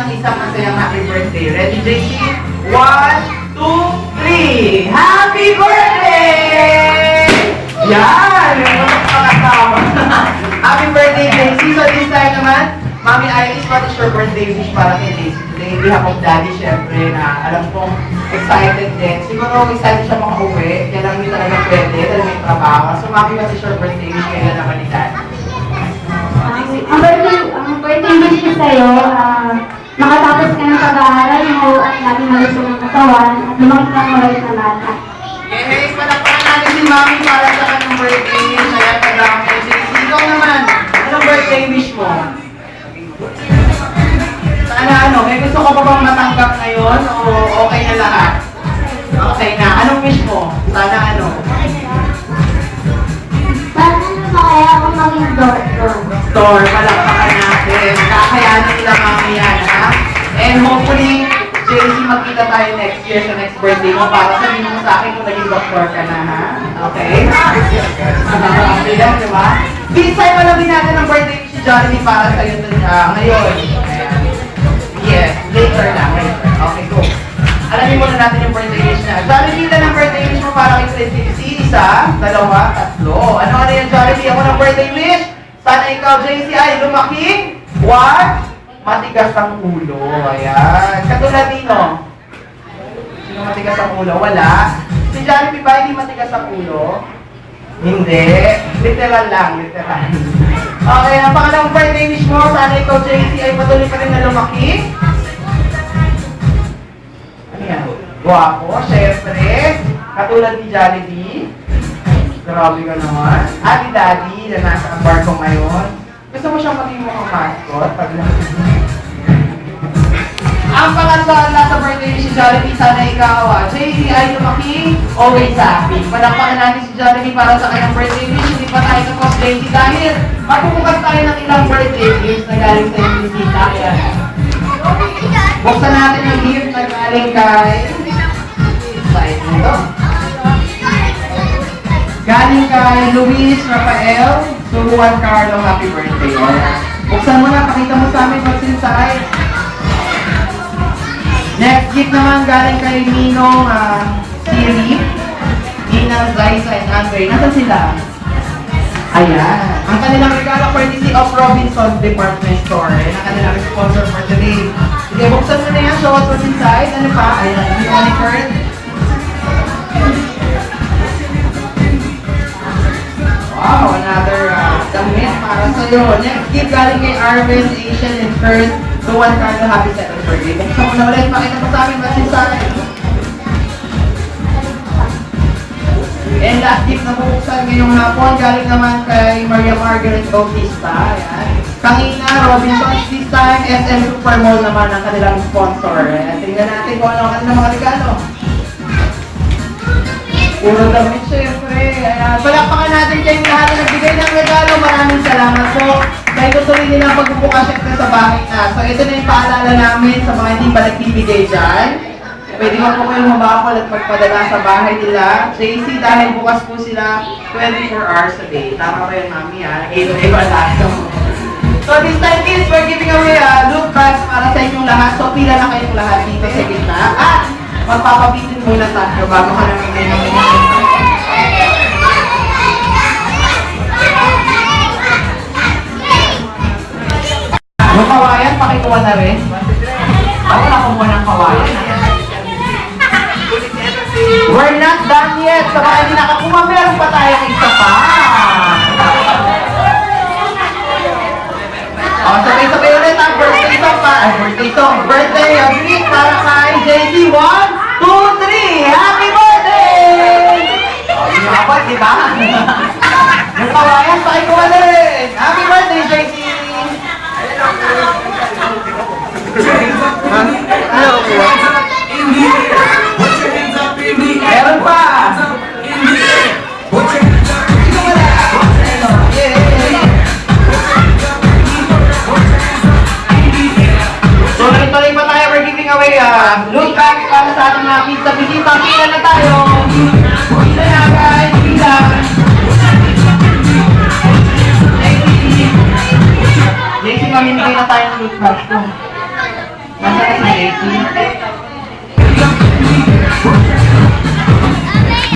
ng isang masayang happy birthday. Ready, JC? 1, 2, 3! Happy birthday! Yan! Yung makakasama. Happy birthday, JC. So this time naman, Mami Iris, what is your birthday wish para kay JC today? In behalf of Daddy, syempre, na alam kong excited din. Siguro excited siya makauwi. Yan lang hindi talaga pwede dahil may trabaho. So Mami, what is your birthday wish kailan naman ni Daddy? Ang birthday wish ko sa'yo, makatapos ka ng pag-aaral mo at lagi malusog ng katawan at lumaki kang maraming na bata. Yes, palakpakan natin si Mami para sa kanyang birthday wish. Ayan, pagdami ko si Ikaw naman, anong birthday wish mo? Sana may gusto ko pa bang matanggap ngayon o okay na lahat? Okay na. Anong wish mo? Sana Sana kaya ako maging doctor. Store, palakpakan natin. Kakayanin nila Mami yan, ha? And hopefully, JC, magkita tayo next year sa next birthday mo para sabihin mo sa akin kung naging doctor ka na, ha? Okay? Okay lang, di ba? This time, alam din natin ang birthday si Jollibee para sa'yo ngayon. Ayan. Yes, later na. Okay, go. Alamin muna natin yung birthday wish niya. Jollibee, na ng birthday wish mo para kay JC? Isa, dalawa, tatlo. Ano yan, Jollibee? Ako ng birthday wish? Sana ikaw, JC, ay lumaking what? Matigas ang ulo. Ayan. Katulad dito. Sino matigas ang ulo? Wala. Si Jollibee ba hindi matigas ang ulo? Hindi. Literal lang, literal. Okay, ang pangalawang birthday wish mo, sana ikaw, JC, ay patuloy pa rin na lumaki. Ano yan? Guwapo, syempre. Katulad ni Jollibee. Grabe ka naman. Ate Daddy, na nasa barko ngayon. Gusto mo siyang maging mukhang mascot? Ang pangatlo sa birthday ni si Jollibee, sana ikaw, JC ay lumaki, always happy. Palakpakan natin si Jollibee para sa kanyang birthday wish. Hindi pa tayo tapos, JC, dahil magpupukas tayo ng ilang birthday wish na galing sa yung bisita. Ayan. Buksan natin yung gift na galing kay... Side nito. Galing kay Luis Rafael, Juan Carlo, happy birthday. Buksan mo na, pakita mo sa amin what's inside. Next gift naman galing kay Ninong Siri, Ninang Zaisa and Andre. Nasaan sila? Ayan. Ang kanilang regalo courtesy of Robinson Department Store. Ang kanilang sponsor for today. Sige, buksan mo na yan. Show us what's inside. Ano pa? Ayan. Hindi mo ni Kurt. Wow, another damit para sa'yo. Next gift galing kay Arvin, Asian, and Kurt. Juan Carlo, happy second birthday. Buksan mo na ulit. Pakita mo sa amin what's inside. And last gift na bubuksan ngayong hapon, galing naman kay Maria Margaret Bautista. Ayan. Kangina, Robinsons, this time, SM Supermall naman ang kanilang sponsor. Ayan. Tingnan natin kung ano ang kanilang mga regalo. Puro damit, syempre. Ayan. Palakpakan natin kayong lahat na nagbigay ng regalo. Maraming salamat po. Dahil tutuloy nila ang pagbubukas syempre sa bahay na. So ito na yung paalala namin sa mga hindi pa nagbibigay dyan. Pwede mo po kayong mabakol at magpadala sa bahay nila. JC, dahil bukas po sila 24 hours a day. Tama ba yun, Mami, ha? So this time, kids, we're giving away loot bags para sa inyong lahat. So pila na kayong lahat dito sa gitna. At magpapabitin muna tayo bago ka naman kayo ng yung kawayan, pakikuha na rin. Ako nakumuha ng kawayan. We're not done yet. Sa mga hindi nakakuha, meron pa tayong isa pa. Sabay-sabay ulit ang birthday song pa. Birthday greet para kay JD. 1, 2, 3. Happy birthday! Yung apat, di ba? Yung kawayan, pakikuha na rin. Happy birthday, JD! Hello, meron pa! So, tuloy pa tayo. We're giving away loot bag para sa ating mga kids sa bisita. Pila na tayo!